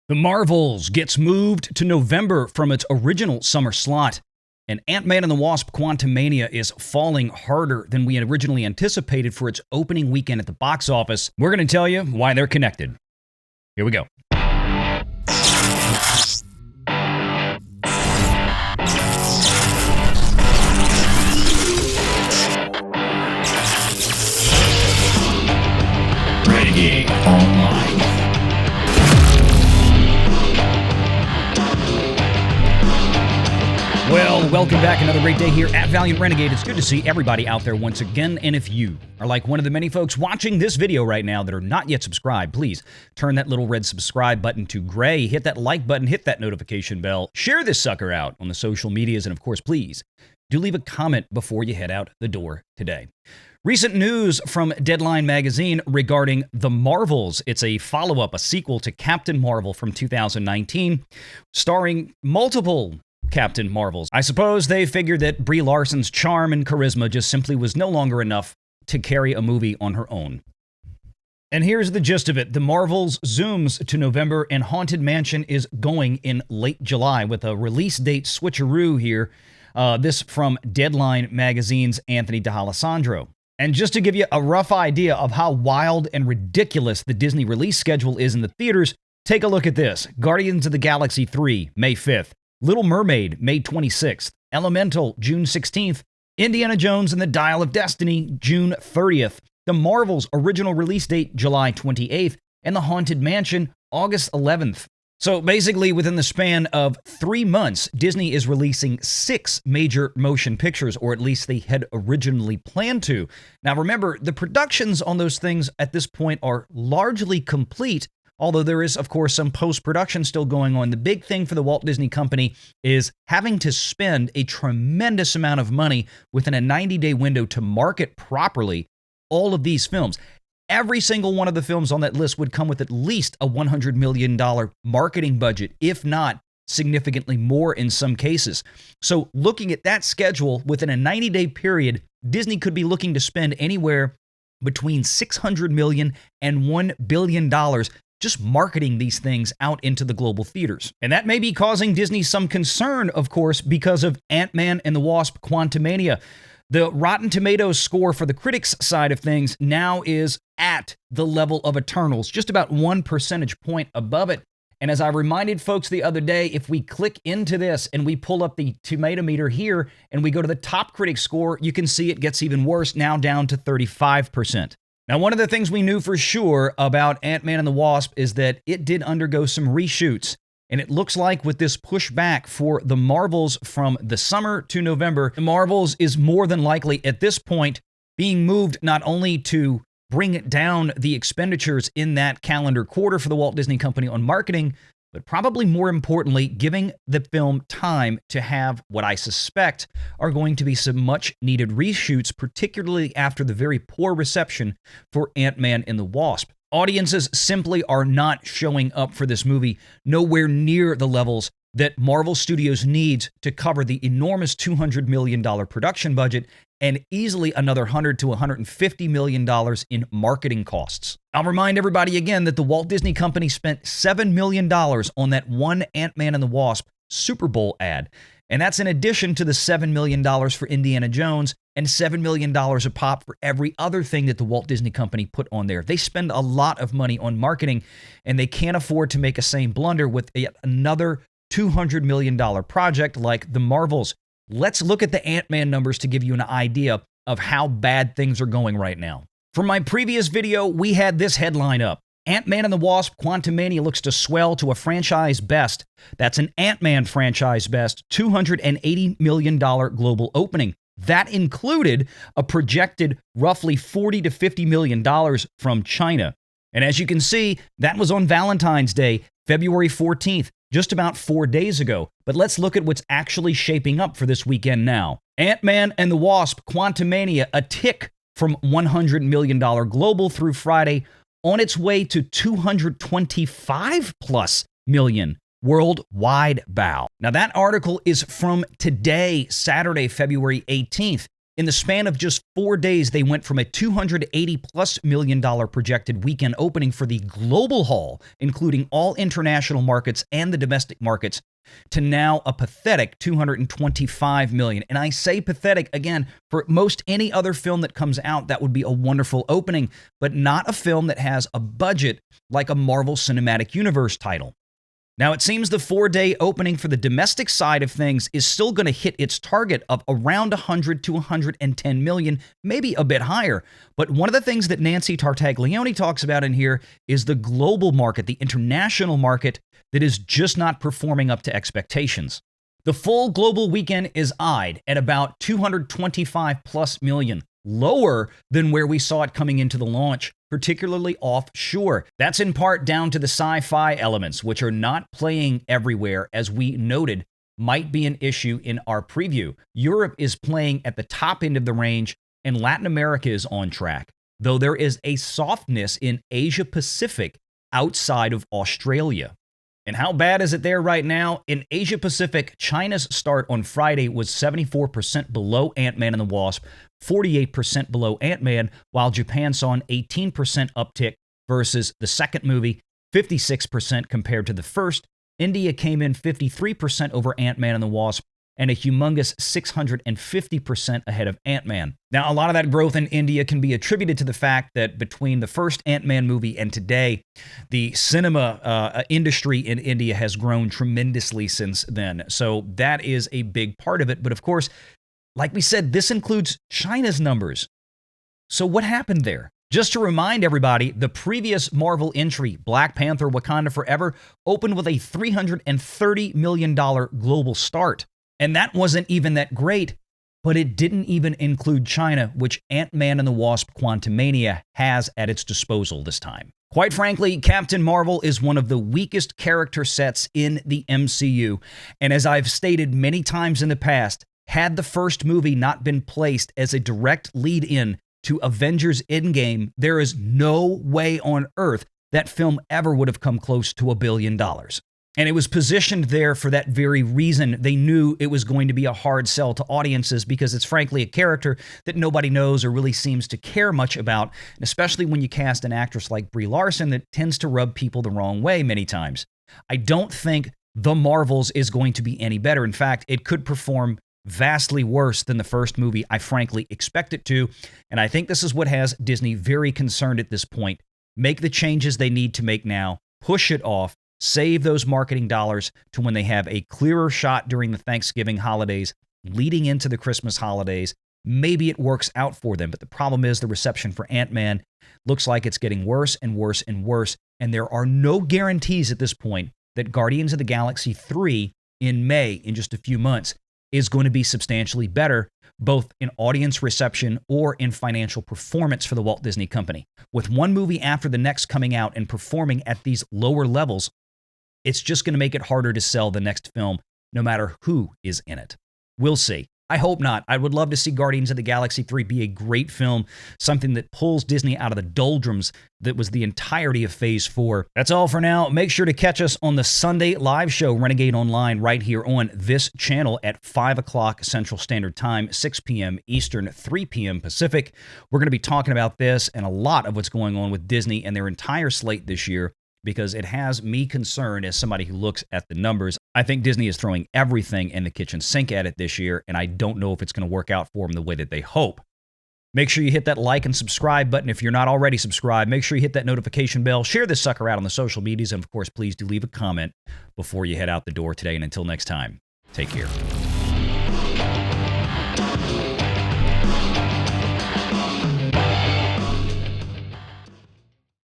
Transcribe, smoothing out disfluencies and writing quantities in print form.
The Marvels gets moved to November from its original summer slot, and Ant-Man and the Wasp: QUANTUMANIA is falling harder than we had originally anticipated for its opening weekend at the box office. We're going to tell you why they're connected. Here we go. Renegade Online. Well, welcome back. Another great day here at Valiant Renegade. It's good to see everybody out there once again. And if you are like one of the many folks watching this video right now that are not yet subscribed, please turn that little red subscribe button to gray, hit that like button, hit that notification bell, share this sucker out on the social medias, and of course, please do leave a comment before you head out the door today. Recent news from Deadline magazine regarding The Marvels. It's a follow-up, a sequel to Captain Marvel from 2019, starring multiple Captain Marvels. I suppose they figured that Brie Larson's charm and charisma just simply was no longer enough to carry a movie on her own. And here's the gist of it. The Marvels zooms to November, and Haunted Mansion is going in late July with a release date switcheroo here. This from Deadline magazine's Anthony D'Alessandro. And just to give you a rough idea of how wild and ridiculous the Disney release schedule is in the theaters, take a look at this. Guardians of the Galaxy 3, May 5th. Little Mermaid, May 26th. Elemental, June 16th. Indiana Jones and the Dial of Destiny, June 30th. The Marvels original release date, July 28th. And The Haunted Mansion, August 11th. So basically, within the span of 3 months, Disney is releasing 6 major motion pictures, or at least they had originally planned to. Now remember, the productions on those things at this point are largely complete, although there is, of course, some post-production still going on. The big thing for the Walt Disney Company is having to spend a tremendous amount of money within a 90-day window to market properly all of these films. Every single one of the films on that list would come with at least a $100 million marketing budget, if not significantly more in some cases. So looking at that schedule, within a 90-day period, Disney could be looking to spend anywhere between $600 million and $1 billion just marketing these things out into the global theaters. And that may be causing Disney some concern, of course, because of Ant-Man and the Wasp: QUANTUMANIA. The Rotten Tomatoes score for the critics side of things now is at the level of Eternals, just about 1 percentage point above it. And as I reminded folks the other day, if we click into this and we pull up the tomato meter here and we go to the top critic score, you can see it gets even worse, now down to 35%. Now, one of the things we knew for sure about Ant-Man and the Wasp is that it did undergo some reshoots. And it looks like with this pushback for the Marvels from the summer to November, the Marvels is more than likely at this point being moved not only to bring down the expenditures in that calendar quarter for the Walt Disney Company on marketing, but probably more importantly, giving the film time to have what I suspect are going to be some much needed reshoots, particularly after the very poor reception for Ant-Man and the Wasp. Audiences simply are not showing up for this movie, nowhere near the levels that Marvel Studios needs to cover the enormous $200 million production budget and easily another $100 to $150 million in marketing costs. I'll remind everybody again that the Walt Disney Company spent $7 million on that one Ant-Man and the Wasp Super Bowl ad. And that's in addition to the $7 million for Indiana Jones and $7 million a pop for every other thing that the Walt Disney Company put on there. They spend a lot of money on marketing, and they can't afford to make a same blunder with yet another $200 million project like The Marvels. Let's look at the Ant-Man numbers to give you an idea of how bad things are going right now. From my previous video, we had this headline up. Ant-Man and the Wasp: QUANTUMANIA looks to swell to a franchise best. That's an Ant-Man franchise best, $280 million global opening. That included a projected roughly $40 to $50 million from China. And as you can see, that was on Valentine's Day, February 14th, just about 4 days ago. But let's look at what's actually shaping up for this weekend now. Ant-Man and the Wasp: QUANTUMANIA, a tick from $100 million global through Friday, on its way to 225 plus million worldwide bow. Now that article is from today, Saturday, February 18th. In the span of just 4 days, they went from a $280+ million projected weekend opening for the global haul, including all international markets and the domestic markets, to now a pathetic $225 million. And I say pathetic, again, for most any other film that comes out, that would be a wonderful opening, but not a film that has a budget like a Marvel Cinematic Universe title. Now, it seems the 4-day opening for the domestic side of things is still going to hit its target of around 100 to 110 million, maybe a bit higher. But one of the things that Nancy Tartaglione talks about in here is the global market, the international market that is just not performing up to expectations. The full global weekend is eyed at about 225+ million, lower than where we saw it coming into the launch, particularly offshore. That's in part down to the sci-fi elements, which are not playing everywhere, as we noted might be an issue in our preview. Europe is playing at the top end of the range, and Latin America is on track, though there is a softness in Asia Pacific outside of Australia. And how bad is it there right now? In Asia Pacific, China's start on Friday was 74% below Ant-Man and the Wasp, 48% below Ant-Man, while Japan saw an 18% uptick versus the second movie, 56% compared to the first. India came in 53% over Ant-Man and the Wasp, and a humongous 650% ahead of Ant-Man. Now, a lot of that growth in India can be attributed to the fact that between the first Ant-Man movie and today, the cinema industry in India has grown tremendously since then. So that is a big part of it. But of course, like we said, this includes China's numbers. So what happened there? Just to remind everybody, the previous Marvel entry, Black Panther: Wakanda Forever, opened with a $330 million global start. And that wasn't even that great, but it didn't even include China, which Ant-Man and the Wasp: Quantumania has at its disposal this time. Quite frankly, Captain Marvel is one of the weakest character sets in the MCU. And as I've stated many times in the past, had the first movie not been placed as a direct lead-in to Avengers Endgame, there is no way on earth that film ever would have come close to $1 billion. And it was positioned there for that very reason. They knew it was going to be a hard sell to audiences because it's frankly a character that nobody knows or really seems to care much about, and especially when you cast an actress like Brie Larson that tends to rub people the wrong way many times. I don't think The Marvels is going to be any better. In fact, it could perform vastly worse than the first movie I frankly expect it to, and I think this is what has Disney very concerned at this point. Make the changes they need to make now, push it off, save those marketing dollars to when they have a clearer shot during the Thanksgiving holidays, leading into the Christmas holidays. Maybe it works out for them, but the problem is the reception for Ant-Man looks like it's getting worse and worse and worse, and there are no guarantees at this point that Guardians of the Galaxy 3 in May, in just a few months, is going to be substantially better, both in audience reception or in financial performance for the Walt Disney Company. With one movie after the next coming out and performing at these lower levels, it's just going to make it harder to sell the next film, no matter who is in it. We'll see. I hope not. I would love to see Guardians of the Galaxy 3 be a great film, something that pulls Disney out of the doldrums that was the entirety of Phase 4. That's all for now. Make sure to catch us on the Sunday live show, Renegade Online, right here on this channel at 5 o'clock Central Standard Time, 6 p.m. Eastern, 3 p.m. Pacific. We're going to be talking about this and a lot of what's going on with Disney and their entire slate this year, because it has me concerned as somebody who looks at the numbers. I think Disney is throwing everything in the kitchen sink at it this year, and I don't know if it's going to work out for them the way that they hope. Make sure you hit that like and subscribe button if you're not already subscribed. Make sure you hit that notification bell. Share this sucker out on the social medias, and of course, please do leave a comment before you head out the door today. And until next time, take care.